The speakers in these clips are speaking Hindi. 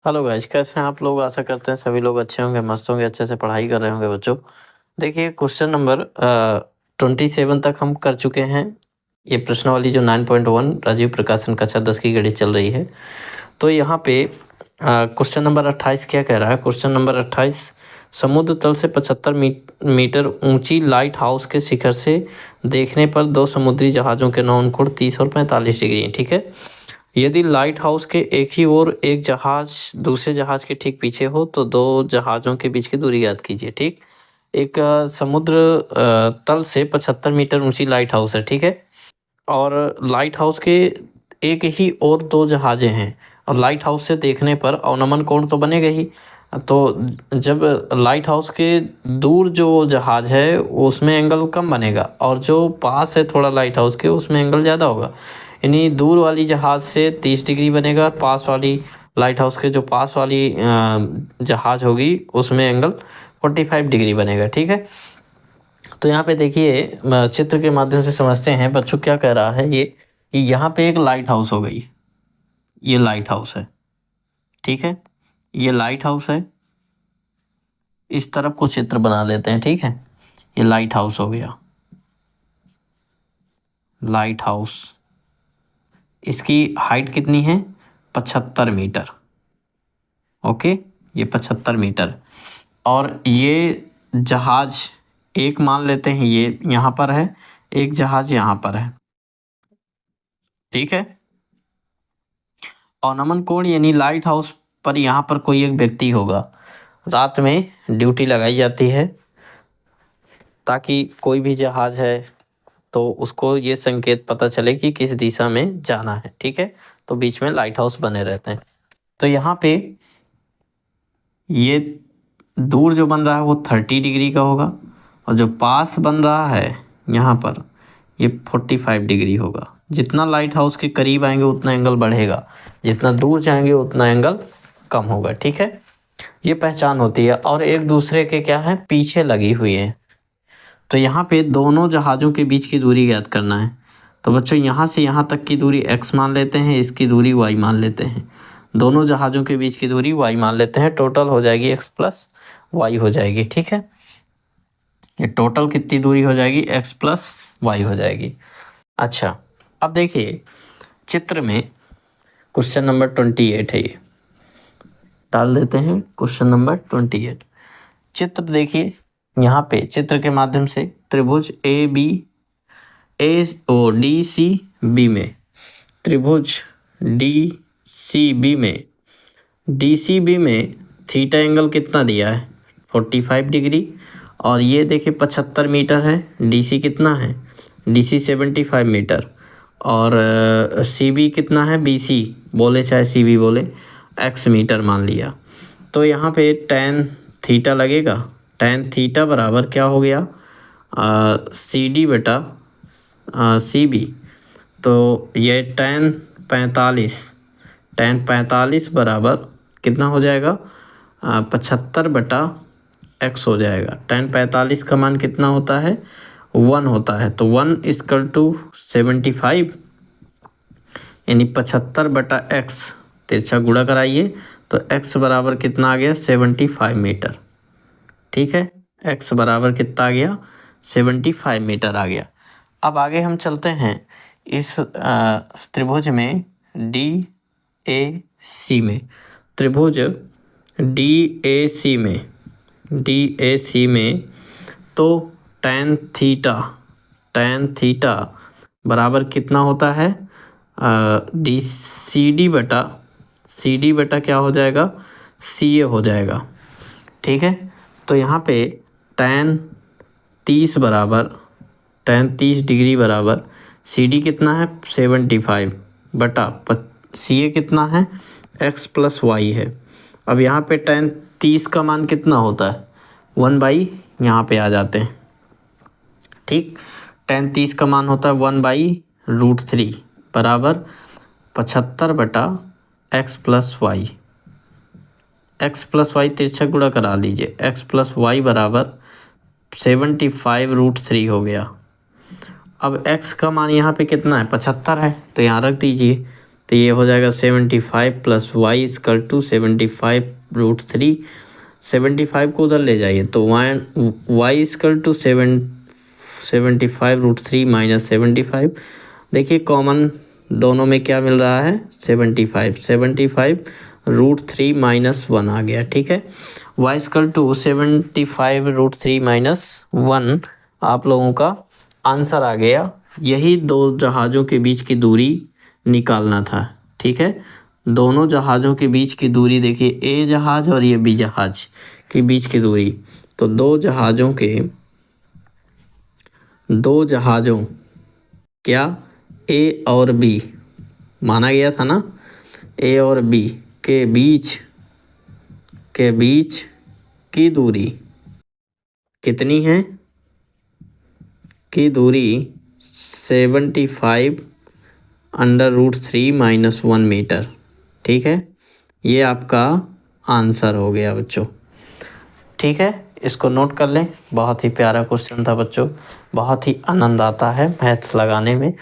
हेलो गाइस, कैसे हैं आप लोग। आशा करते हैं सभी लोग अच्छे होंगे, मस्त होंगे, अच्छे से पढ़ाई कर रहे होंगे बच्चों। देखिए क्वेश्चन नंबर 27 तक हम कर चुके हैं। ये प्रश्नावली जो 9.1 राजीव प्रकाशन कक्षा 10 की गणित चल रही है। तो यहाँ पे क्वेश्चन नंबर 28 क्या कह रहा है। क्वेश्चन नंबर 28, समुद्र तल से 75 मीटर ऊंची लाइट हाउस के शिखर से देखने पर दो समुद्री जहाज़ों के नौन कोण 30 और 45 डिग्री हैं। ठीक है। यदि लाइट हाउस के एक ही ओर एक जहाज दूसरे जहाज के ठीक पीछे हो तो दो जहाज़ों के बीच की दूरी ज्ञात कीजिए। ठीक। एक समुद्र तल से 75 मीटर ऊंची लाइट हाउस है। ठीक है। और लाइट हाउस के एक ही और दो जहाज़ें हैं और लाइट हाउस से देखने पर अवनमन कोण तो बनेगा ही। तो जब लाइट हाउस के दूर जो जहाज़ है उसमें एंगल कम बनेगा और जो पास है थोड़ा लाइट हाउस के उसमें एंगल ज़्यादा होगा। यानी दूर वाली जहाज़ से 30 डिग्री बनेगा, पास वाली लाइट हाउस के जो पास वाली जहाज़ होगी उसमें एंगल 45 डिग्री बनेगा। ठीक है। तो यहाँ पे देखिए चित्र के माध्यम से समझते हैं बच्चों क्या कह रहा है ये कि यहाँ पे एक लाइट हाउस हो गई। ये लाइट हाउस है। ठीक है। ये लाइट हाउस है। इस तरफ को चित्र बना लेते हैं। ठीक है। ये लाइट हाउस हो गया। लाइट हाउस, इसकी हाइट कितनी है? 75 मीटर। ओके। ये 75 मीटर। और ये जहाज एक मान लेते हैं ये यहाँ पर है, एक जहाज यहाँ पर है। ठीक है। अवनमन कोण यानी लाइट हाउस पर यहाँ पर कोई एक व्यक्ति होगा। रात में ड्यूटी लगाई जाती है ताकि कोई भी जहाज है तो उसको ये संकेत पता चले कि किस दिशा में जाना है। ठीक है। तो बीच में लाइट हाउस बने रहते हैं। तो यहाँ पे ये दूर जो बन रहा है वो 30 डिग्री का होगा और जो पास बन रहा है यहाँ पर ये 45 डिग्री होगा। जितना लाइट हाउस के करीब आएंगे उतना एंगल बढ़ेगा, जितना दूर जाएंगे उतना एंगल कम होगा। ठीक है। ये पहचान होती है और एक दूसरे के क्या है पीछे लगी हुई है। तो यहाँ पे दोनों जहाज़ों के बीच की दूरी ज्ञात करना है। तो बच्चों यहाँ से यहाँ तक की दूरी x मान लेते हैं, इसकी दूरी y मान लेते हैं। दोनों जहाज़ों के बीच की दूरी y मान लेते हैं। टोटल हो जाएगी x प्लस वाई हो जाएगी। ठीक है। ये टोटल कितनी दूरी हो जाएगी? x प्लस वाई हो जाएगी। अच्छा, अब देखिए चित्र में क्वेश्चन नंबर 28 है। ये डाल देते हैं क्वेश्चन नंबर 28। चित्र देखिए यहाँ पे चित्र के माध्यम से त्रिभुज डी सी बी में त्रिभुज डी सी बी में थीटा एंगल कितना दिया है? 45 डिग्री। और ये देखिए 75 मीटर है। डीसी कितना है? DC 75 metre. और सीबी कितना है? बीसी बोले चाहे सीबी बोले, एक्स मीटर मान लिया। तो यहाँ पे tan थीटा लगेगा। tan थीटा बराबर क्या हो गया? सी डी बटा सी बी। तो ये tan 45 बराबर कितना हो जाएगा? 75 बटा x हो जाएगा। tan 45 का मान कितना होता है? 1 होता है। तो 1 इक्वल टू 75 यानी 75 बटा x, तिरछा गुणा कराइए तो x बराबर कितना आ गया? 75 मीटर। ठीक है। x बराबर कितना आ गया? 75 मीटर आ गया। अब आगे हम चलते हैं इस त्रिभुज में डी ए सी में। त्रिभुज डी ए सी में तो tan थीटा बराबर कितना होता है? डी सी डी बटा क्या हो जाएगा? सी ए हो जाएगा। ठीक है। तो यहाँ पे tan 30 डिग्री बराबर सी डी कितना है? 75 बटा सी ए कितना है? x प्लस वाई है। अब यहाँ पे tan 30 का मान कितना होता है? 1 बाई, यहाँ पे आ जाते हैं। ठीक। tan 30 का मान होता है 1/√3 बराबर 75 बटा x plus y. x plus y तिरछा गुणा करा लीजिए। x प्लस वाई बराबर 75√3 हो गया। अब x का मान यहाँ पे कितना है? 75 है तो यहाँ रख दीजिए। तो ये हो जाएगा 75 प्लस वाई इक्वल टू 75√3। 75 को उधर ले जाइए तो वाई इक्वल टू 75√3 माइनस 75। देखिए कॉमन दोनों में क्या मिल रहा है 75। 75√3 माइनस 1 आ गया, ठीक है। वाई इक्वल टू 75√3 माइनस 1 आप लोगों का आंसर आ गया। यही दो जहाज़ों के बीच की दूरी निकालना था, ठीक है। दोनों जहाज़ों के बीच की दूरी देखिए, ए जहाज़ और ये बी जहाज़ के बीच की दूरी। तो दो जहाज़ों क्या ए और बी माना गया था ना, ए और बी के बीच की दूरी कितनी है, की दूरी 75√3 माइनस 1 मीटर, ठीक है। ये आपका आंसर हो गया बच्चों, ठीक है। इसको नोट कर लें। बहुत ही प्यारा क्वेश्चन था बच्चों, बहुत ही आनंद आता है मैथ्स लगाने में।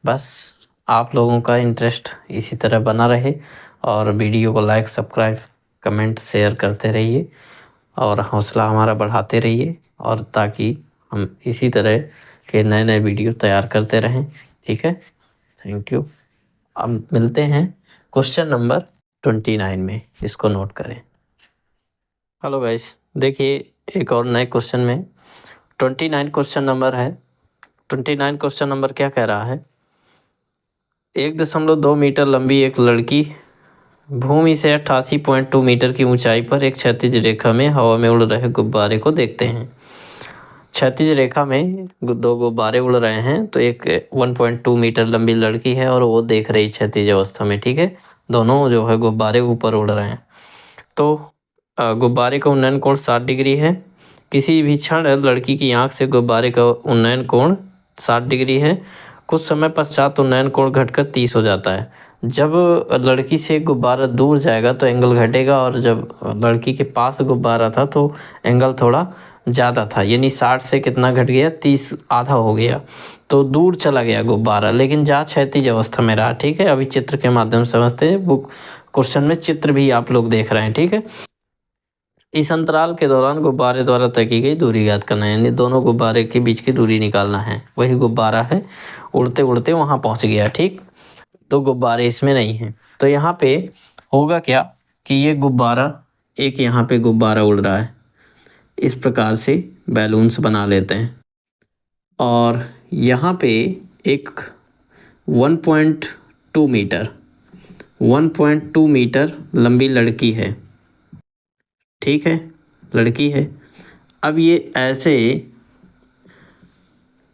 बस आप लोगों का इंटरेस्ट इसी तरह बना रहे और वीडियो को लाइक, सब्सक्राइब, कमेंट, शेयर करते रहिए और हौसला हमारा बढ़ाते रहिए, और ताकि हम इसी तरह के नए नए वीडियो तैयार करते रहें, ठीक है। Thank you. अब मिलते हैं क्वेश्चन नंबर 29 में, इसको नोट करें। हेलो गाइस, देखिए एक और नए क्वेश्चन में 29 क्वेश्चन नंबर है। 29 क्वेश्चन नंबर क्या कह रहा है, 1.2 मीटर लंबी एक लड़की भूमि से 88.2 मीटर की ऊंचाई पर एक क्षैतिज रेखा में हवा में उड़ रहे गुब्बारे को देखते हैं। क्षैतिज रेखा में दो गुब्बारे उड़ रहे हैं, तो एक 1.2 मीटर लंबी लड़की है और वो देख रही क्षैतिज अवस्था में, ठीक है। दोनों जो है गुब्बारे ऊपर उड़ रहे हैं। तो गुब्बारे का उन्नयन कोण 60 डिग्री है। किसी भी क्षण लड़की की आंख से गुब्बारे का उन्नयन कोण 60 डिग्री है। कुछ समय पश्चात उन्नयन कोण घटकर 30 हो जाता है। जब लड़की से गुब्बारा दूर जाएगा तो एंगल घटेगा, और जब लड़की के पास गुब्बारा था तो एंगल थोड़ा ज़्यादा था, यानी 60 से कितना घट गया, 30 आधा हो गया। तो दूर चला गया गुब्बारा, लेकिन जा क्षैतिज अवस्था में रहा, ठीक है। अभी चित्र के माध्यम से समझते हैं, वो क्वेश्चन में चित्र भी आप लोग देख रहे हैं, ठीक है। इस अंतराल के दौरान गुब्बारे द्वारा तय की गई दूरी ज्ञात करना है, यानी दोनों गुब्बारे के बीच की दूरी निकालना है। वही गुब्बारा है, उड़ते उड़ते वहाँ पहुँच गया, ठीक। तो गुब्बारे इसमें नहीं हैं। तो यहाँ पे होगा क्या कि ये गुब्बारा, एक यहाँ पे गुब्बारा उड़ रहा है, इस प्रकार से बैलून्स बना लेते हैं, और यहाँ पे एक 1.2 मीटर लंबी लड़की है, ठीक है, लड़की है। अब ये ऐसे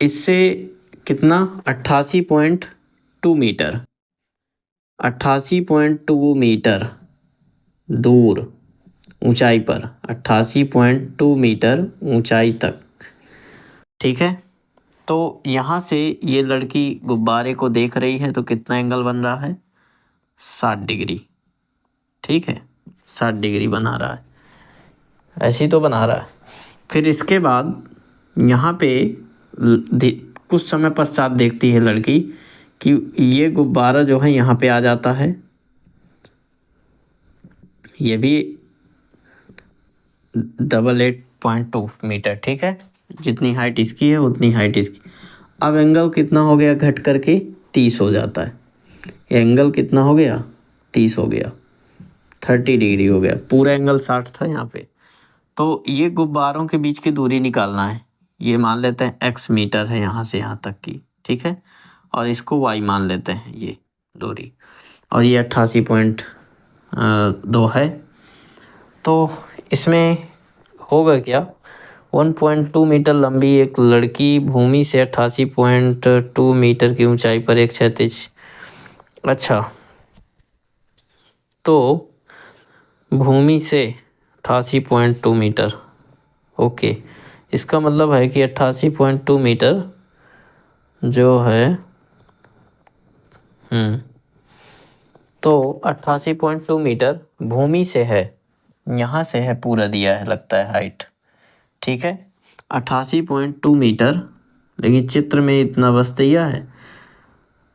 इससे कितना 88.2 मीटर 88.2 मीटर दूर ऊंचाई पर, 88.2 मीटर ऊंचाई तक, ठीक है। तो यहाँ से ये लड़की गुब्बारे को देख रही है, तो कितना एंगल बन रहा है 60 डिग्री, ठीक है। 60 डिग्री बना रहा है, ऐसे ही तो बना रहा है। फिर इसके बाद यहाँ पे कुछ समय पश्चात देखती है लड़की कि ये गुब्बारा जो है यहाँ पे आ जाता है, ये भी 88.2 मीटर, ठीक है। जितनी हाइट इसकी है उतनी हाइट इसकी। अब एंगल कितना हो गया, घट करके 30 हो जाता है। एंगल कितना हो गया, 30 हो गया, 30 डिग्री हो गया। पूरा एंगल 60 था यहाँ पे। तो ये गुब्बारों के बीच की दूरी निकालना है। ये मान लेते हैं x मीटर है यहाँ से यहाँ तक की, ठीक है। और इसको y मान लेते हैं, ये दूरी, और ये 88.2 है। तो इसमें होगा क्या, 1.2 मीटर लंबी एक लड़की भूमि से 88.2 मीटर की ऊंचाई पर एक क्षैतिज, अच्छा, तो भूमि से 88.2 मीटर, ओके। इसका मतलब है कि 88.2 मीटर जो है, तो 88.2 मीटर भूमि से है, यहाँ से है, पूरा दिया है लगता है हाइट, ठीक है। 88.2 मीटर, लेकिन चित्र में इतना बस दिया है,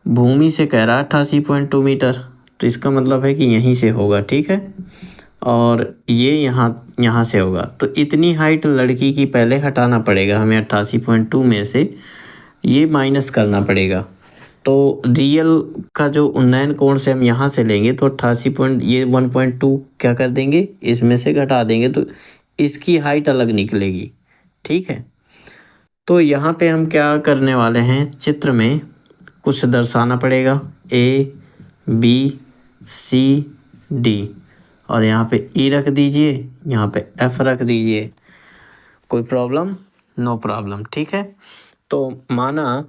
भूमि से कह रहा है 88.2 मीटर, तो इसका मतलब है कि यहीं से होगा, ठीक है। और ये यहाँ से होगा, तो इतनी हाइट लड़की की पहले हटाना पड़ेगा हमें 88.2 में से, ये माइनस करना पड़ेगा। तो रियल का जो उन्नयन कोण से हम यहाँ से लेंगे तो 88 पॉइंट, ये 1.2 क्या कर देंगे, इसमें से घटा देंगे, तो इसकी हाइट अलग निकलेगी, ठीक है। तो यहाँ पे हम क्या करने वाले हैं, चित्र में कुछ दर्शाना पड़ेगा, ए बी सी डी, और यहाँ पे ई रख दीजिए, यहाँ पे एफ रख दीजिए। कोई प्रॉब्लम? नो प्रॉब्लम, ठीक है। तो माना,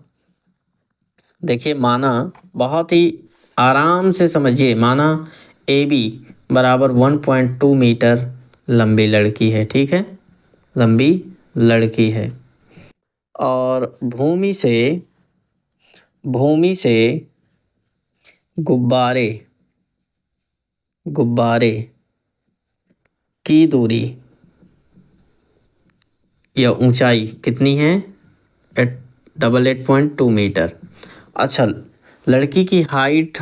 देखिए माना बहुत ही आराम से समझिए, माना ए बी बराबर 1.2 मीटर लंबी लड़की है, ठीक है, लंबी लड़की है। और भूमि से गुब्बारे की दूरी या ऊंचाई कितनी है, 8.2 मीटर। अच्छा, लड़की की हाइट,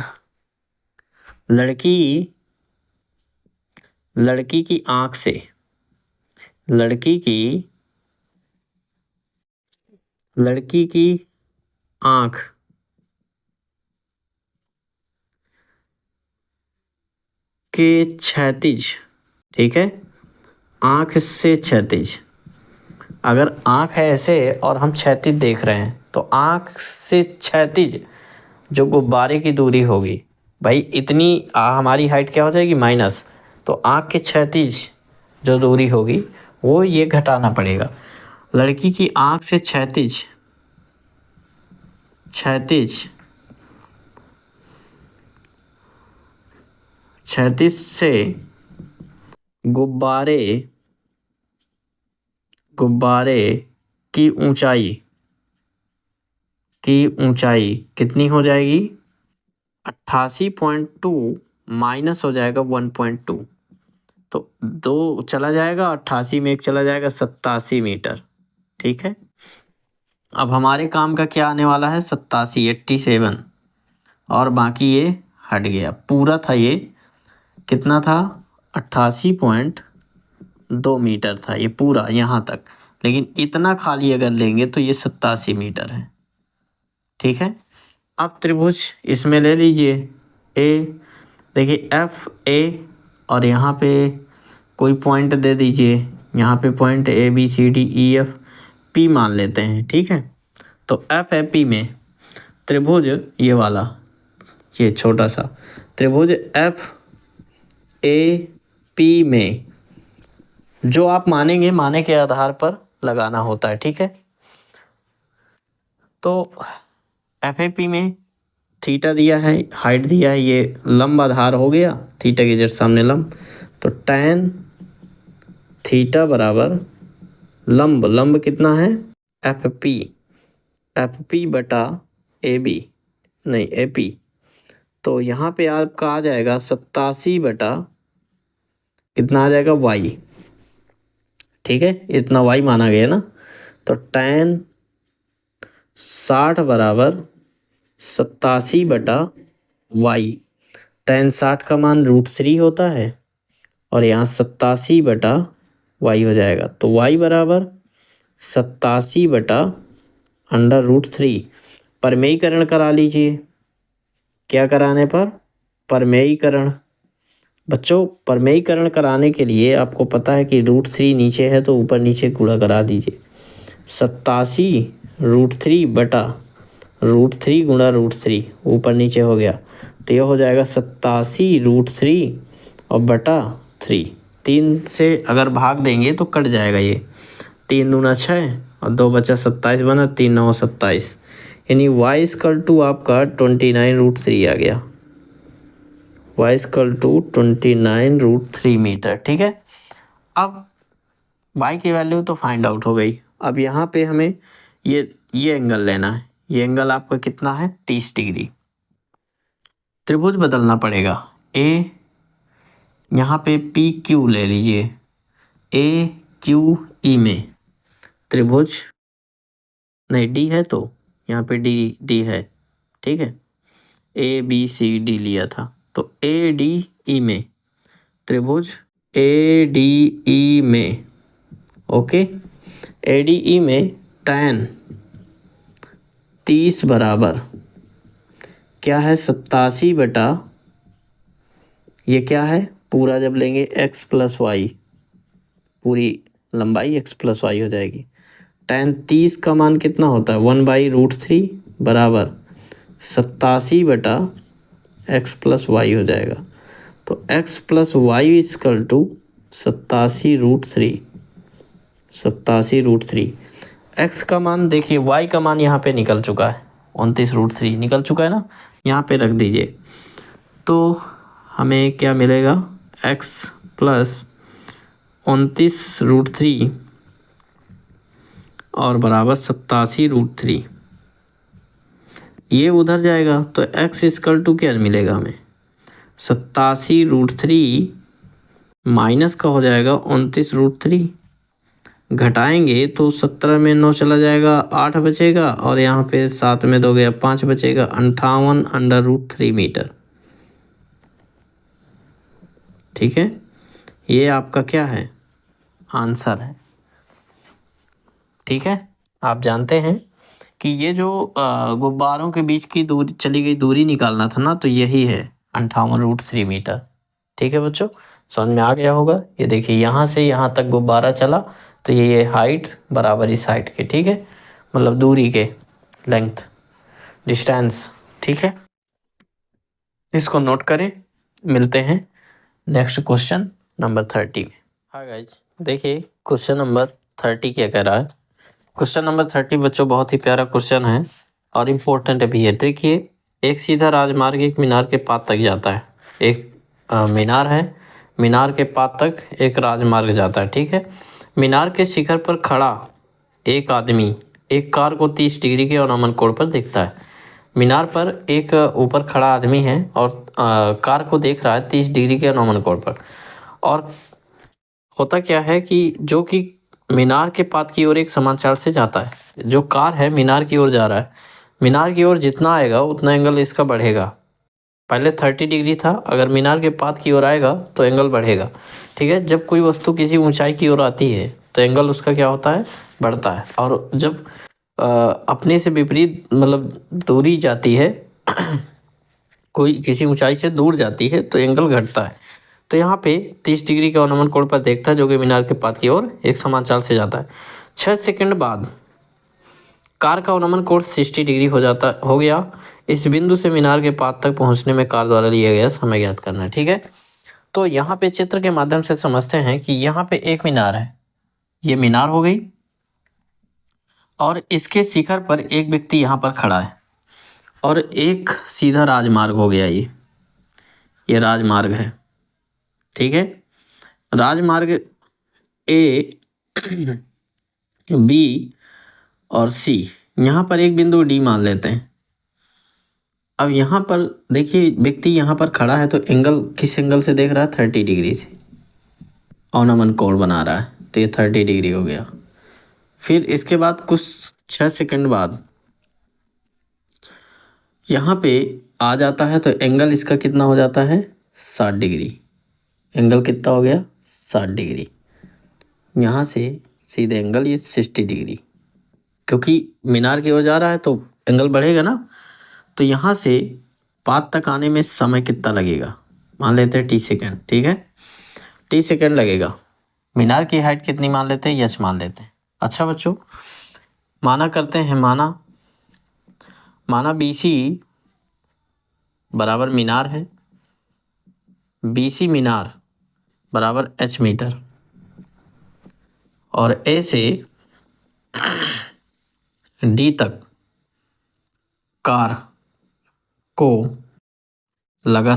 लड़की की आंख से, लड़की की आंख के क्षैतिज, ठीक है, आंख से क्षैतिज, अगर आंख है ऐसे और हम क्षैतिज देख रहे हैं, तो आंख से क्षैतिज जो गुब्बारे की दूरी होगी, भाई इतनी हमारी हाइट क्या हो जाएगी, माइनस, तो आंख के क्षैतिज जो दूरी होगी वो ये घटाना पड़ेगा। लड़की की आंख से क्षैतिज से गुब्बारे की ऊंचाई कितनी हो जाएगी, 88.2 माइनस हो जाएगा 1.2, तो 2 चला जाएगा, 88 में 1 चला जाएगा, 87 मीटर, ठीक है। अब हमारे काम का क्या आने वाला है, 87 और बाकी ये हट गया, पूरा था ये कितना था, 88.2 मीटर था ये पूरा यहाँ तक, लेकिन इतना खाली अगर लेंगे तो ये 87 मीटर है, ठीक है। अब त्रिभुज इसमें ले लीजिए, ए, देखिए एफ ए, और यहाँ पे कोई पॉइंट दे दीजिए, यहाँ पे point A B C D E F P मान लेते हैं, ठीक है। तो एफ है पी में त्रिभुज, ये वाला, ये छोटा सा त्रिभुज एफ ए पी में जो आप माने के आधार पर लगाना होता है, ठीक है। तो एफ ए पी में थीटा दिया है, हाइट दिया है, ये लंब आधार हो गया, थीटा के जस्ट सामने लंब, तो टैन थीटा बराबर लंब कितना है, एफ पी बटा ए बी, नहीं ए पी, तो यहाँ पे आपका आ जाएगा 87 बटा कितना आ जाएगा, वाई, ठीक है, इतना वाई माना गया ना। तो टैन 60 बराबर 87 बटा वाई, टैन 60 का मान √3 होता है, और यहाँ 87 बटा वाई हो जाएगा, तो वाई बराबर 87 बटा √3। परमेयीकरण करा लीजिए, क्या कराने पर, परमेयीकरण। बच्चों परमेयीकरण कराने के लिए आपको पता है कि √3 नीचे है तो ऊपर नीचे गुणा करा दीजिए, 87 √3 बटा √3 गुणा √3, ऊपर नीचे हो गया, तो यह हो जाएगा 87 √3 और बटा 3, 3 से अगर भाग देंगे तो कट जाएगा, ये 3 दूना 6 और 2 बचा 27 बना, 3 9 27, यानी y इक्वल टू आपका 29 √3 आ गया, y इक्वल टू 29 √3 मीटर, ठीक है। अब y की वैल्यू तो फाइंड आउट हो गई, अब यहाँ पे हमें ये एंगल लेना है, ये एंगल आपका कितना है, 30 डिग्री। त्रिभुज बदलना पड़ेगा, ए यहाँ पे पी क्यू ले लीजिए, ए क्यू ई में त्रिभुज, नहीं डी है तो यहाँ पे डी है, ठीक है। ABCD लिया था, तो ADE में त्रिभुज ADE में, ओके, ADE में tan 30 बराबर क्या है, 87 बटा, ये क्या है पूरा, जब लेंगे x प्लस वाई, पूरी लंबाई x प्लस वाई हो जाएगी। tan 30 का मान कितना होता है, 1/√3 बराबर 87 बटा x प्लस वाई हो जाएगा। तो x plus y equal to 87√3, 87√3। x का मान देखिए, y का मान यहाँ पे निकल चुका है, 29√3 निकल चुका है ना, यहाँ पे रख दीजिए। तो हमें क्या मिलेगा, x प्लस 29√3 और बराबर 87√3, ये उधर जाएगा तो x इजकल टू क्या मिलेगा हमें, 87√3 माइनस का हो जाएगा 29√3, घटाएंगे तो 17 में 9 चला जाएगा, 8 बचेगा, और यहाँ पे 7 में 2 गया 5 बचेगा, 58√3 मीटर। ठीक है, ये आपका क्या है, आंसर है। ठीक है, आप जानते हैं कि ये जो गुब्बारों के बीच की दूरी, चली गई दूरी निकालना था ना, तो यही है 58√3 मीटर। ठीक है बच्चों, समझ में आ गया होगा। ये देखिए, यहाँ से यहाँ तक गुब्बारा चला, तो ये हाइट बराबर इस हाइट के, ठीक है, मतलब दूरी के, लेंथ, डिस्टेंस। ठीक है, इसको नोट करें। मिलते हैं नेक्स्ट क्वेश्चन नंबर 30 में। हाँ गाइज, देखिए क्वेश्चन नंबर 30 क्या कह रहा है। क्वेश्चन नंबर 30 बच्चों बहुत ही प्यारा क्वेश्चन है और इम्पोर्टेंट भी है। देखिए, एक सीधा राजमार्ग एक मीनार के पास तक जाता है। एक मीनार है, मीनार के पास तक एक राजमार्ग जाता है। ठीक है, मीनार के शिखर पर खड़ा एक आदमी एक कार को 30 डिग्री के अवनमन कोण पर देखता है। मीनार पर एक ऊपर खड़ा आदमी है और कार को देख रहा है 30 डिग्री के अवनमन कोण पर। और होता क्या है कि जो कि मीनार के पात की ओर एक समान चाल से जाता है। जो कार है मीनार की ओर जा रहा है, मीनार की ओर जितना आएगा उतना एंगल इसका बढ़ेगा। पहले 30 डिग्री था, अगर मीनार के पात की ओर आएगा तो एंगल बढ़ेगा। ठीक है, जब कोई वस्तु किसी ऊंचाई की ओर आती है तो एंगल उसका क्या होता है, बढ़ता है। और जब अपने से विपरीत मतलब दूरी जाती है कोई किसी ऊंचाई से दूर जाती है तो एंगल घटता है। तो यहाँ पे 30 डिग्री के अवनमन कोण पर देखता है, जो कि मीनार के पात की ओर एक समान चाल से जाता है। 6 सेकंड बाद कार का अवनमन कोण 60 डिग्री हो गया। इस बिंदु से मीनार के पात तक पहुंचने में कार द्वारा लिया गया समय ज्ञात करना है। ठीक है, तो यहाँ पे चित्र के माध्यम से समझते हैं कि यहाँ पे एक मीनार है, ये मीनार हो गई, और इसके शिखर पर एक व्यक्ति यहाँ पर खड़ा है, और एक सीधा राजमार्ग हो गया, ये राजमार्ग है। ठीक है, राजमार्ग ए, बी और सी, यहाँ पर एक बिंदु डी मान लेते हैं। अब यहाँ पर देखिए, व्यक्ति यहाँ पर खड़ा है तो एंगल किस एंगल से देख रहा है, 30 डिग्री से अवनमन कोण बना रहा है, तो ये 30 डिग्री हो गया। फिर इसके बाद कुछ 6 सेकंड बाद यहाँ पे आ जाता है तो एंगल इसका कितना हो जाता है, 60 डिग्री। एंगल कितना हो गया, 60 डिग्री। यहाँ से सीधे एंगल ये 60 डिग्री, क्योंकि मीनार की ओर जा रहा है तो एंगल बढ़ेगा ना। तो यहाँ से पात तक आने में समय कितना लगेगा, मान लेते हैं t सेकेंड। ठीक है, t सेकेंड लगेगा। मीनार की हाइट कितनी मान लेते हैं, यच मान लेते हैं। अच्छा बच्चों, माना करते हैं, माना BC बराबर मीनार है, BC मीनार बराबर h मीटर, और A से D तक कार को लगा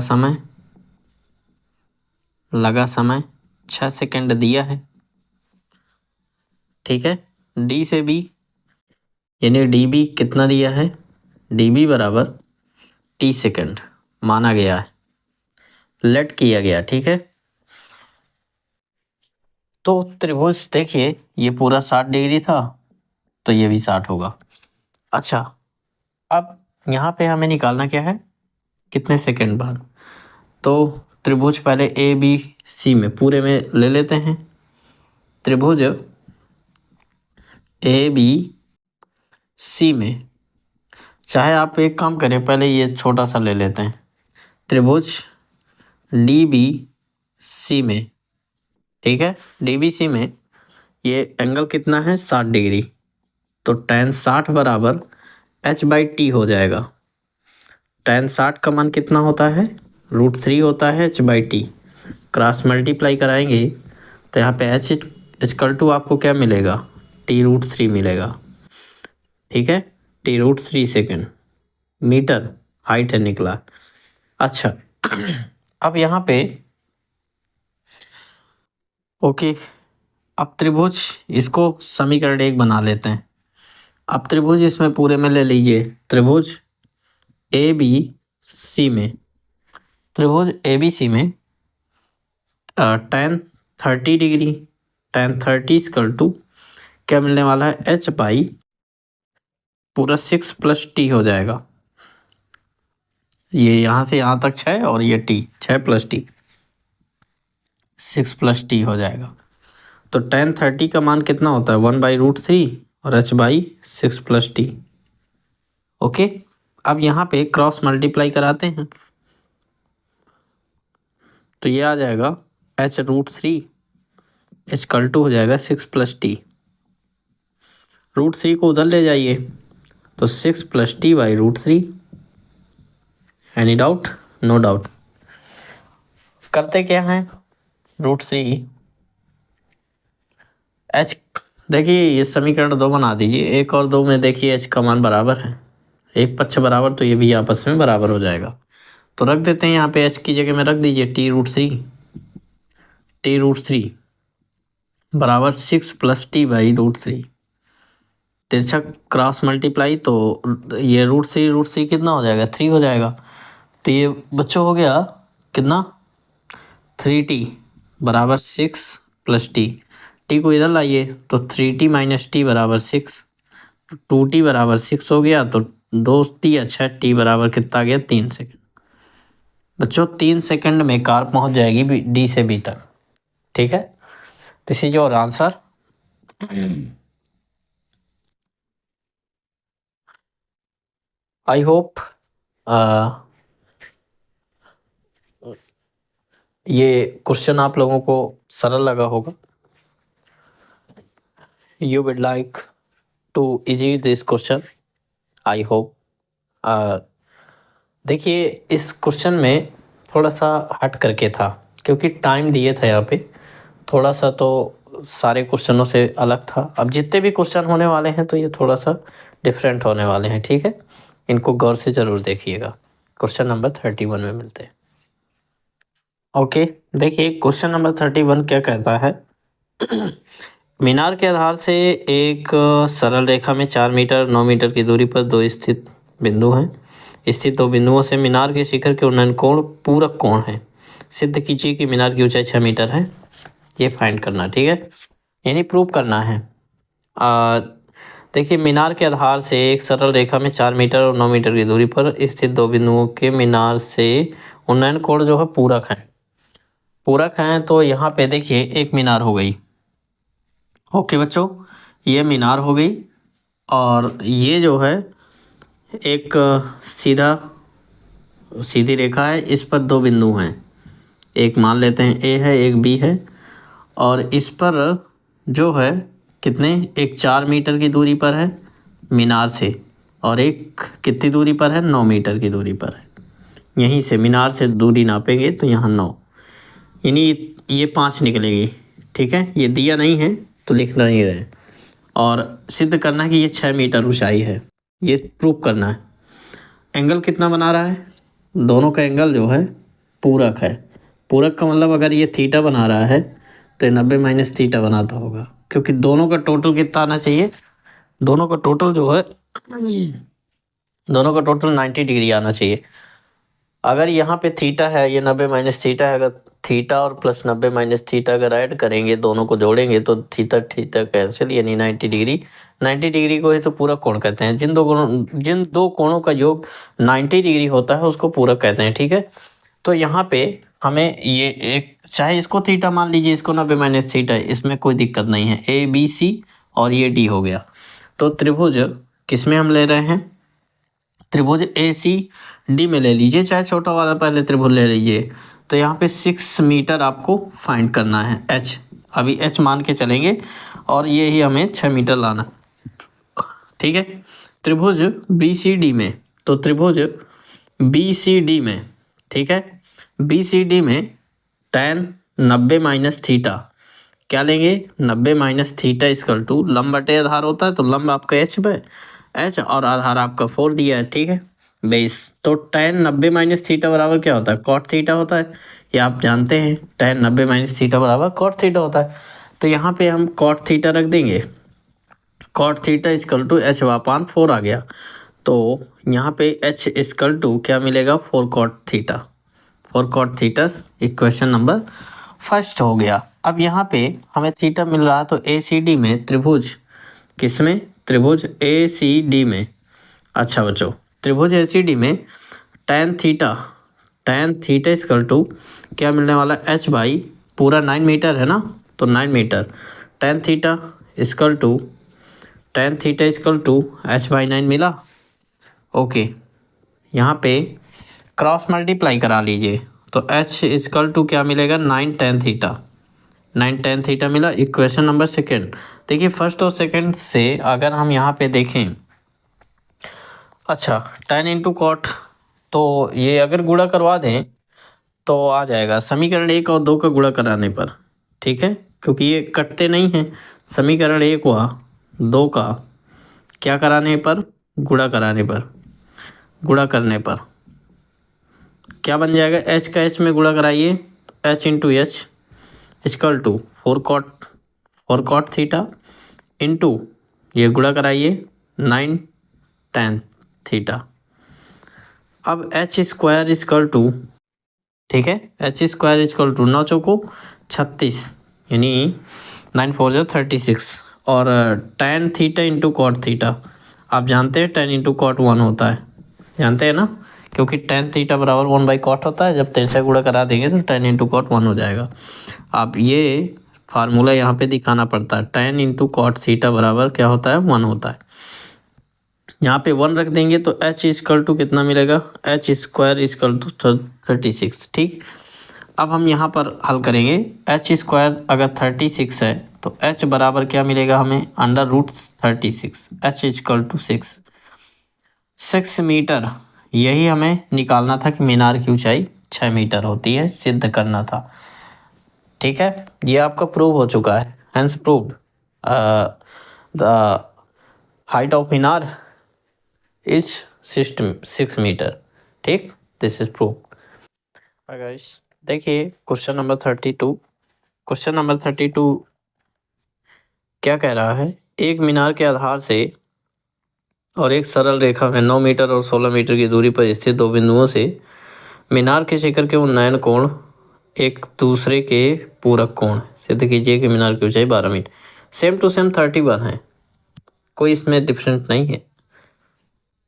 समय 6 सेकंड दिया है। ठीक है, D से B यानी DB कितना दिया है, DB बराबर t सेकंड माना गया है, लेट किया गया। ठीक है, तो त्रिभुज देखिए ये पूरा 60 डिग्री था, तो ये भी 60 होगा। अच्छा, अब यहाँ पे हमें निकालना क्या है, कितने सेकंड बाद। तो त्रिभुज पहले ए बी सी में पूरे में ले लेते हैं। त्रिभुज ए बी सी में, चाहे आप एक काम करें, पहले ये छोटा सा ले लेते हैं। त्रिभुज डी बी सी में, ठीक है, डी बी सी में ये एंगल कितना है 60 डिग्री। तो tan 60 बराबर h/t हो जाएगा। tan 60 का मान कितना होता है, √3 होता है h/t। क्रॉस मल्टीप्लाई कराएंगे तो यहाँ पे h इक्वल टू आपको क्या मिलेगा, t√3 मिलेगा। ठीक है, t√3 सेकेंड मीटर हाइट है निकला। अच्छा अब यहाँ पे ओके, अब त्रिभुज इसको समीकरण 1 बना लेते हैं। अब त्रिभुज इसमें पूरे में ले लीजिए। त्रिभुज ए बी सी में, त्रिभुज ए बी सी में tan 30 degree, tan 30 equal to क्या मिलने वाला है, h/, पूरा 6 + t हो जाएगा। ये यहाँ से यहाँ तक 6 और ये t, 6 + t, 6 + t हो जाएगा। तो tan 30 का मान कितना होता है, 1/√3 और h/6 + t। ओके, अब यहाँ पे क्रॉस मल्टीप्लाई कराते हैं तो ये आ जाएगा h√3 इक्वल टू हो जाएगा 6 + t। √3 को उधर ले जाइए तो 6 + t/√3। Any doubt, no doubt. करते क्या हैं, √3 h, देखिए ये समीकरण 2 बना दीजिए। 1 और 2 में देखिए h का मान बराबर है, एक पक्ष बराबर, तो ये भी आपस में बराबर हो जाएगा। तो रख देते हैं यहाँ पे h की जगह में रख दीजिए t√3 बराबर 6 + t/√3। तिरछा क्रॉस मल्टीप्लाई तो ये √3 कितना हो जाएगा, 3 हो जाएगा। तो ये बच्चों हो गया कितना, 3t बराबर 6 + t। t को इधर लाइए तो 3t - t बराबर 6, 2t बराबर 6 हो गया। तो 2 × 3 = 6, t बराबर कितना आ गया, 3 सेकेंड। बच्चों 3 सेकेंड में कार पहुंच जाएगी डी से बी तक। ठीक है, this is your answer. I hope ये क्वेश्चन आप लोगों को सरल लगा होगा। You would like to easy this question, I hope. देखिए इस क्वेश्चन में थोड़ा सा हट करके था, क्योंकि टाइम दिए थे यहाँ पे थोड़ा सा, तो सारे क्वेश्चनों से अलग था। अब जितने भी क्वेश्चन होने वाले हैं तो ये थोड़ा सा डिफरेंट होने वाले हैं। ठीक है, इनको गौर से ज़रूर देखिएगा। क्वेश्चन नंबर 31 में मिलते हैं। ओके, देखिए क्वेश्चन नंबर 31 क्या कहता है। मीनार के आधार से एक सरल रेखा में 4 मीटर 9 मीटर की दूरी पर 2 स्थित बिंदु हैं। स्थित 2 बिंदुओं से मीनार के शिखर के उन्नयन कोण पूरक कोण है। सिद्ध कीजिए कि मीनार की ऊंचाई 6 मीटर है। ये फाइंड करना, ठीक है, यानी प्रूव करना है। देखिए मीनार के आधार से एक सरल रेखा में 4 मीटर और 9 मीटर की दूरी पर स्थित 2 बिंदुओं के मीनार से उन्नयन कोण जो है पूरक है। पूरक हैं तो यहाँ पे देखिए एक मीनार हो गई। ओके बच्चों, ये मीनार हो गई और ये जो है एक सीधी रेखा है, इस पर 2 बिंदु हैं। एक मान लेते हैं ए है, एक बी है, और इस पर जो है कितने, एक 4 मीटर की दूरी पर है मीनार से, और एक कितनी दूरी पर है, 9 मीटर की दूरी पर है। यहीं से मीनार से दूरी नापेंगे तो यहाँ 9, यानी ये 5 निकलेगी। ठीक है, ये दिया नहीं है तो लिख नहीं रहे, और सिद्ध करना है कि ये 6 मीटर ऊंचाई है, ये प्रूव करना है। एंगल कितना बना रहा है, दोनों का एंगल जो है पूरक है। पूरक का मतलब अगर ये थीटा बना रहा है तो ये 90 - थीटा बनाता होगा, क्योंकि दोनों का टोटल कितना आना चाहिए, दोनों का टोटल जो है, दोनों का टोटल 90 डिग्री आना चाहिए। अगर यहाँ पे थीटा है, ये 90 माइनस थीटा है, अगर थीटा और प्लस 90 माइनस थीटा अगर ऐड करेंगे, दोनों को जोड़ेंगे तो थीटा थीटा कैंसिल, यानी 90 डिग्री। 90 डिग्री को ही तो पूरक कोण कहते हैं। जिन दो कोणों का योग 90 डिग्री होता है उसको पूरक कहते हैं। ठीक है, तो यहाँ पे हमें ये एक, चाहे इसको थीटा मान लीजिए, इसको 90 माइनस थीटा, इसमें कोई दिक्कत नहीं है। ए बी सी और ये डी हो गया। तो त्रिभुज किस में हम ले रहे हैं? त्रिभुज ए सी डी में ले लीजिए, चाहे छोटा वाला पहले त्रिभुज ले लीजिए। तो यहाँ पे 6 मीटर आपको फाइंड करना है, एच अभी एच मान के चलेंगे, और ये ही हमें 6 मीटर लाना। ठीक है, त्रिभुज बी सी डी में, तो त्रिभुज बी सी डी में, ठीक है, बी सी डी में tan 90 माइनस थीटा क्या लेंगे? 90 माइनस थीटा इक्वल टू लंब बटे आधार होता है, तो लंब आपका एच और आधार आपका 4 दिया है। ठीक है बेस, तो tan 90 माइनस थीटा बराबर क्या होता है? कॉट थीटा होता है, ये आप जानते हैं। tan 90 माइनस थीटा बराबर कॉट थीटा होता है। तो यहाँ पे हम कॉट थीटा रख देंगे, cot theta equal to H upon 4 आ गया। तो यहाँ पे एच इक्वल टू क्या मिलेगा? 4 cot theta, 4 cot theta equation number first हो गया। अब यहाँ पे हमें थीटा मिल रहा, तो ए सी डी में त्रिभुज किस में? त्रिभुज ए सी डी में। अच्छा बच्चों, त्रिभुज ए सी डी में tan थीटा इक्वल टू क्या मिलने वाला? एच बाई पूरा 9 मीटर है ना, तो 9 metre tan theta equal to H by 9 मिला। ओके, यहाँ पे क्रॉस मल्टीप्लाई करा लीजिए, तो एच इक्वल टू क्या मिलेगा? 9 tan थीटा, 9 tan थीटा मिला। Equation number second. देखिए फर्स्ट और सेकेंड से अगर हम यहाँ पे देखें, अच्छा tan इंटू कॉट, तो ये अगर गुणा करवा दें तो आ जाएगा समीकरण 1 और 2 का गुणा कराने पर। ठीक है, क्योंकि ये कटते नहीं हैं। समीकरण 1 हुआ 2 का क्या कराने पर? गुणा कराने पर, गुणा करने पर क्या बन जाएगा? एच का एच में गुणा कराइए, H into H equal to 4 cot theta into ये गुणा कराइए 9 tan थीटा। अब एच स्क्वायर इक्वल टू, ठीक है, एच स्क्वायर इक्वल टू 9 चौको 36, यानी 9 4 जो 36, और tan theta into cot theta, आप जानते हैं tan इंटू कॉट 1 होता है, जानते हैं ना, क्योंकि tan थीटा बराबर 1 बाई कॉट होता है। जब 3 से गुणा करा देंगे तो tan इंटू कॉट 1 हो जाएगा। आप ये फार्मूला यहाँ पे दिखाना पड़ता है, tan इंटू कॉट थीटा बराबर क्या होता है? 1 होता है। यहाँ पे 1 रख देंगे तो एच इक्वल टू कितना मिलेगा? H square equal to 36। ठीक, अब हम यहाँ पर हल करेंगे। एच स्क्वायर अगर 36 है तो एच बराबर क्या मिलेगा हमें? Under root 36, H equal to 6 metre. यही हमें निकालना था कि मीनार की ऊंचाई 6 मीटर होती है, सिद्ध करना था। ठीक है, ये आपका प्रूव हो चुका है, hence proved the height of मीनार इज 6 मीटर। ठीक, दिस इज प्रूव। गाइस देखिए क्वेश्चन नंबर 32। क्वेश्चन नंबर 32 क्या कह रहा है? एक मीनार के आधार से और एक सरल रेखा में 9 मीटर और 16 मीटर की दूरी पर स्थित दो बिंदुओं से मीनार के शिखर के उन्नयन कोण एक दूसरे के पूरक कोण सिद्ध कीजिए कि मीनार की ऊंचाई 12 मीटर। सेम टू सेम 31 है, कोई इसमें डिफरेंट नहीं है,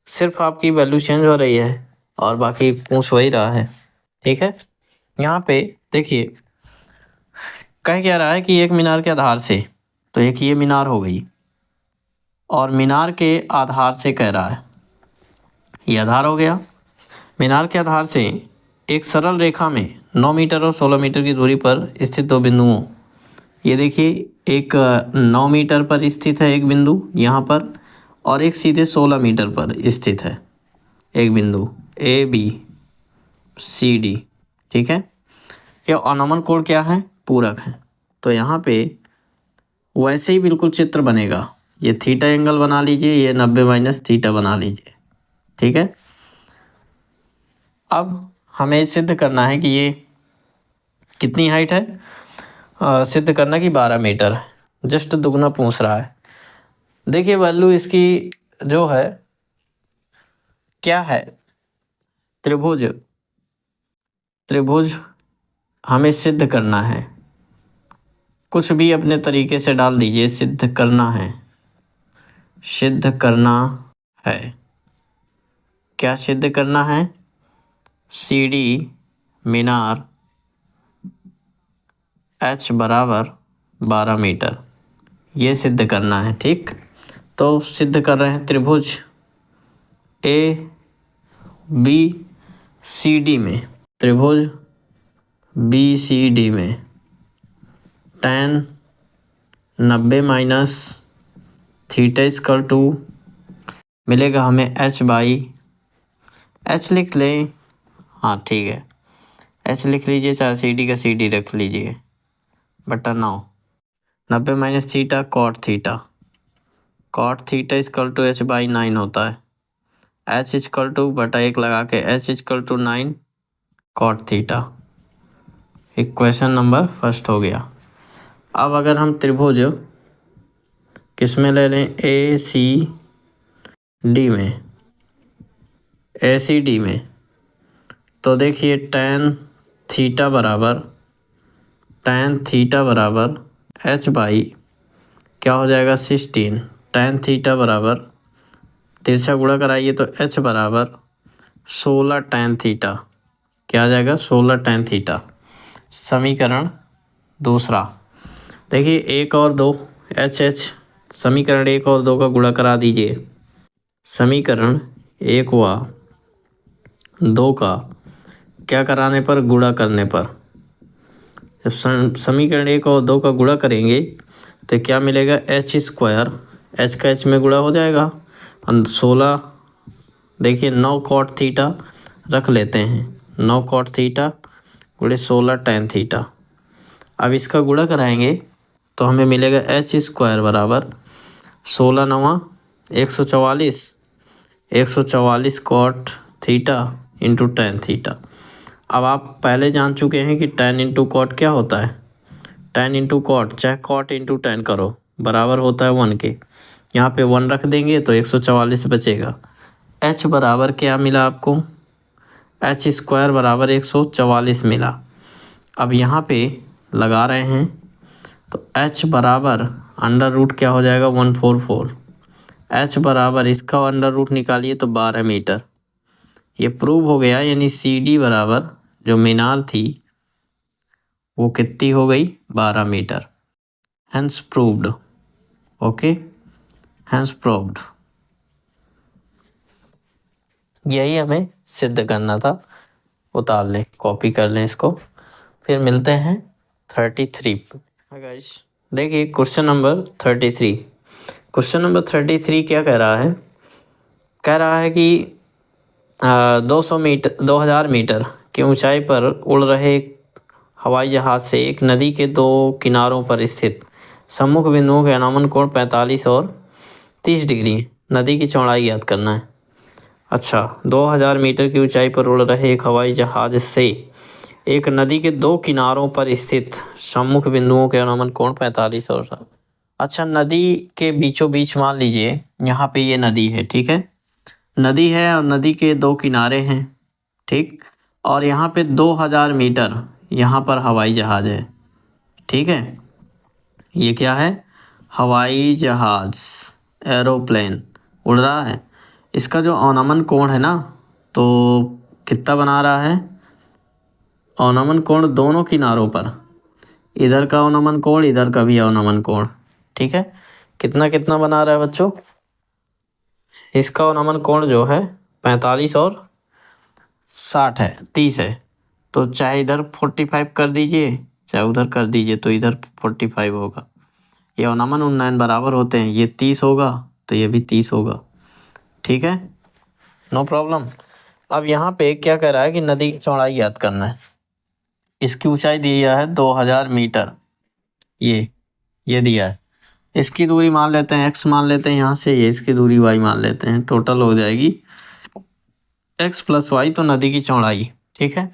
सिर्फ आपकी वैल्यू चेंज हो रही है और बाकी पूछ वही रहा है। ठीक है, यहाँ पे देखिए कह क्या रहा है कि एक मीनार के आधार से, तो एक ये मीनार हो गई, और मीनार के आधार से कह रहा है, ये आधार हो गया। मीनार के आधार से एक सरल रेखा में 9 मीटर और 16 मीटर की दूरी पर स्थित दो बिंदुओं, ये देखिए एक 9 मीटर पर स्थित है एक बिंदु यहाँ पर, और एक सीधे 16 मीटर पर स्थित है एक बिंदु ए बी सी डी। ठीक है, क्या अनोमल कोण क्या है? पूरक है। तो यहाँ पे वैसे ही बिल्कुल चित्र बनेगा, ये थीटा एंगल बना लीजिए, ये 90 माइनस थीटा बना लीजिए। ठीक है, अब हमें सिद्ध करना है कि ये कितनी हाइट है, सिद्ध करना कि 12 मीटर है, जस्ट दुगना पूछ रहा है। देखिए वैल्यू इसकी जो है क्या है, त्रिभुज त्रिभुज हमें सिद्ध करना है, कुछ भी अपने तरीके से डाल दीजिए, सिद्ध करना है, सिद्ध करना है। क्या सिद्ध करना है? सीडी मीनार h बराबर 12 मीटर, ये सिद्ध करना है। ठीक, तो सिद्ध कर रहे हैं त्रिभुज ए बी सी डी में, त्रिभुज बी सी डी में tan 90 minus theta equal to मिलेगा हमें h बाई h लिख लें, हाँ ठीक है, h लिख लीजिए, चाहे सी डी का सी डी रख लीजिए, बटा 9, 90 minus theta cot theta, cot theta equal to h by 9 होता है, h इक्वल टू बटा 1 लगा के h equal to 9 cot theta. Equation number first हो गया। अब अगर हम त्रिभुज किस में ले लें, ए सी डी में, ए सी डी में, तो देखिए tan थीटा बराबर h बाई क्या हो जाएगा 16, tan थीटा बराबर तिरछा गुणा कराइए तो h बराबर 16 tan थीटा, क्या आ जाएगा 16 tan थीटा। समीकरण दूसरा, देखिए 1 और 2 h समीकरण 1 और 2 का गुणा करा दीजिए, समीकरण 1 व 2 का क्या कराने पर, गुणा करने पर। जब समीकरण 1 और 2 का गुणा करेंगे तो क्या मिलेगा, h स्क्वायर, h का h में गुणा हो जाएगा, 16, देखिए 9 कॉट थीटा रख लेते हैं, 9 कॉट थीटा गुणे 16 tan थीटा। अब इसका गुणा कराएंगे तो हमें मिलेगा h स्क्वायर बराबर 16 9 144 cot theta into tan theta. अब आप पहले जान चुके हैं कि tan इंटू कॉट क्या होता है, tan इंटू कॉट चाहे कॉट इंटू tan करो बराबर होता है 1 के, यहाँ पे 1 रख देंगे तो 144 बचेगा। h बराबर क्या मिला आपको, h स्क्वायर बराबर 144 मिला। अब यहाँ पे लगा रहे हैं तो h बराबर अंडर रूट क्या हो जाएगा 144, h बराबर इसका अंडर रूट निकालिए तो 12 मीटर, ये प्रूव हो गया। यानी सी डी बराबर जो मीनार थी वो कितनी हो गई, 12 metre. Hence proved, okay, hence proved. यही हमें सिद्ध करना था, उतार लें, कॉपी कर लें इसको, फिर मिलते हैं 33। गाइस देखिए क्वेश्चन नंबर 33, क्वेश्चन नंबर 33 क्या कह रहा है, कह रहा है कि 2000 मीटर की ऊंचाई पर उड़ रहे हवाई जहाज से एक नदी के 2 किनारों पर स्थित सम्मुख बिंदुओं के अनामन कोण 45 और 30 डिग्री है। नदी की चौड़ाई याद करना है। अच्छा, 2000 मीटर की ऊंचाई पर उड़ रहे एक हवाई जहाज से एक नदी के 2 किनारों पर स्थित सम्मुख बिंदुओं के अनामन कोण 45 और 60। अच्छा, नदी के बीचों बीच मान लीजिए यहाँ पे ये नदी है, ठीक है, नदी है और नदी के 2 किनारे हैं, ठीक, और यहाँ पे 2000 मीटर यहाँ पर हवाई जहाज है, ठीक है, ये क्या है, हवाई जहाज, एरोप्लेन उड़ रहा है। इसका जो अवनमन कोण है ना, तो कितना बना रहा है, अवनमन कोण दोनों किनारों पर, इधर का अवनमन कोण, इधर का भी अवनमन कोण, ठीक है, कितना कितना बना रहा है बच्चों, इसका अवनमन कोण जो है 45 और 60 है, 30 है, तो चाहे इधर 45 कर दीजिए चाहे उधर कर दीजिए तो इधर 45 होगा। ये अवनमन उन्नयन बराबर होते हैं, ये 30 होगा तो ये भी 30 होगा, ठीक है, नो प्रॉब्लम। अब यहाँ पे क्या कह रहा है कि नदी की चौड़ाई याद करना है। इसकी ऊंचाई दिया है 2000 मीटर, ये दिया है, इसकी दूरी मान लेते हैं x मान लेते हैं यहाँ से, ये इसकी दूरी y मान लेते हैं, टोटल हो जाएगी x प्लस y, तो नदी की चौड़ाई, ठीक है,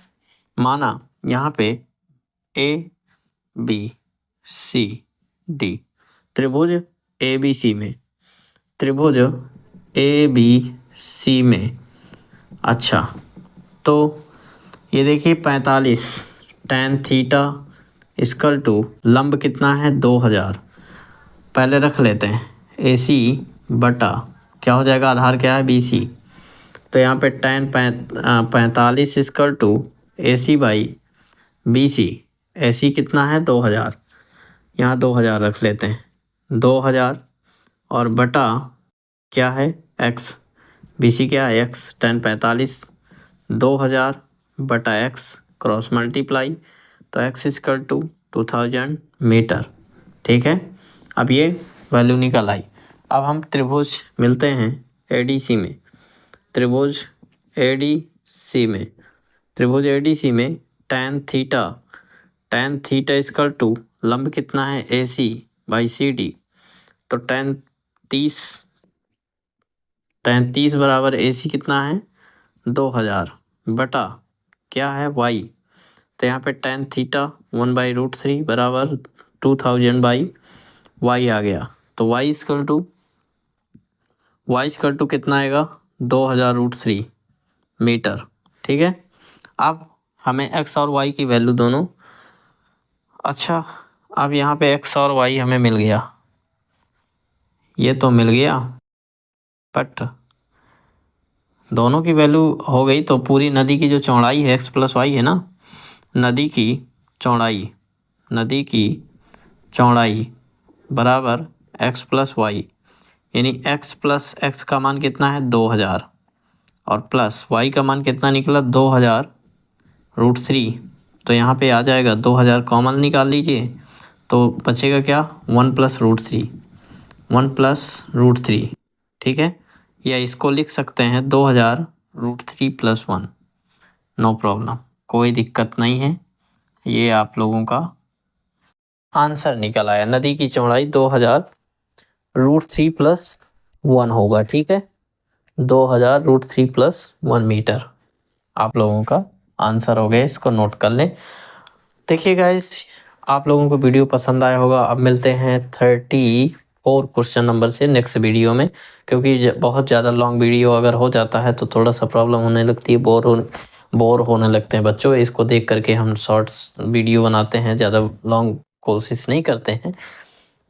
माना यहाँ पे ए बी सी डी, त्रिभुज ए बी सी में, त्रिभुज ए बी सी में, अच्छा, तो ये देखिए 45 tan थीटा इक्वल टू लंब कितना है 2000। पहले रख लेते हैं AC बटा क्या हो जाएगा, आधार क्या है BC। तो यहाँ पे tan 45 equal to AC by BC। AC कितना है 2000, यहाँ 2000 रख लेते हैं 2000 और बटा क्या है x, BC क्या है x, tan 45 2000 बटा x क्रॉस मल्टीप्लाई, तो x इक्वल टू 2000 मीटर। ठीक है, अब ये वैल्यू निकल आई। अब हम त्रिभुज मिलते हैं ADC में, त्रिभुज ADC में tan थीटा इक्वल टू लंब कितना है AC बाई CD। तो tan 30 बराबर AC कितना है 2000 बटा क्या है y। तो यहाँ पे tan थीटा 1/√3 बराबर 2000 बाई y आ गया। तो y इक्वल टू कितना आएगा 2000√3 मीटर। ठीक है, अब हमें x और y की वैल्यू दोनों, अच्छा अब यहाँ पे x और y हमें मिल गया, ये तो मिल गया, बट दोनों की वैल्यू हो गई तो पूरी नदी की जो चौड़ाई है x प्लस वाई है ना, नदी की चौड़ाई बराबर x प्लस वाई, यानी x प्लस x का मान कितना है 2000 और प्लस y का मान कितना निकला 2000√3। तो यहाँ पे आ जाएगा 2000 कॉमन निकाल लीजिए तो बचेगा क्या 1+√3। ठीक है, या इसको लिख सकते हैं 2000√3 + 1, नो प्रॉब्लम, कोई दिक्कत नहीं है। ये आप लोगों का आंसर निकल आया, नदी की चौड़ाई 2000√3 + 1 होगा। ठीक है, 2000√3 + 1 मीटर आप लोगों का आंसर हो गया, इसको नोट कर लें। देखिए गाइस, आप लोगों को वीडियो पसंद आया होगा। अब मिलते हैं 34 क्वेश्चन नंबर से नेक्स्ट वीडियो में, क्योंकि बहुत ज़्यादा लॉन्ग वीडियो अगर हो जाता है तो थोड़ा सा प्रॉब्लम होने लगती है, बोर होने लगते हैं बच्चों। इसको देख करके हम शॉर्ट्स वीडियो बनाते हैं, ज़्यादा लॉन्ग कोशिश नहीं करते हैं।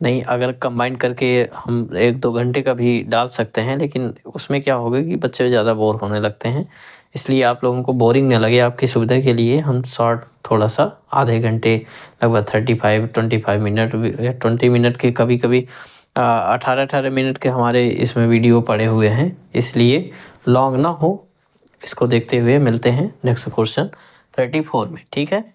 नहीं, अगर कंबाइन करके हम 1-2 घंटे का भी डाल सकते हैं, लेकिन उसमें क्या होगा कि बच्चे ज़्यादा बोर होने लगते हैं। इसलिए आप लोगों को बोरिंग न लगे, आपकी सुविधा के लिए हम शॉर्ट थोड़ा सा आधे घंटे, लगभग 25 मिनट या 20 मिनट के, कभी कभी 18 मिनट के हमारे इसमें वीडियो पड़े हुए हैं, इसलिए लॉन्ग ना हो। इसको देखते हुए मिलते हैं नेक्स्ट क्वेश्चन 34 में। ठीक है।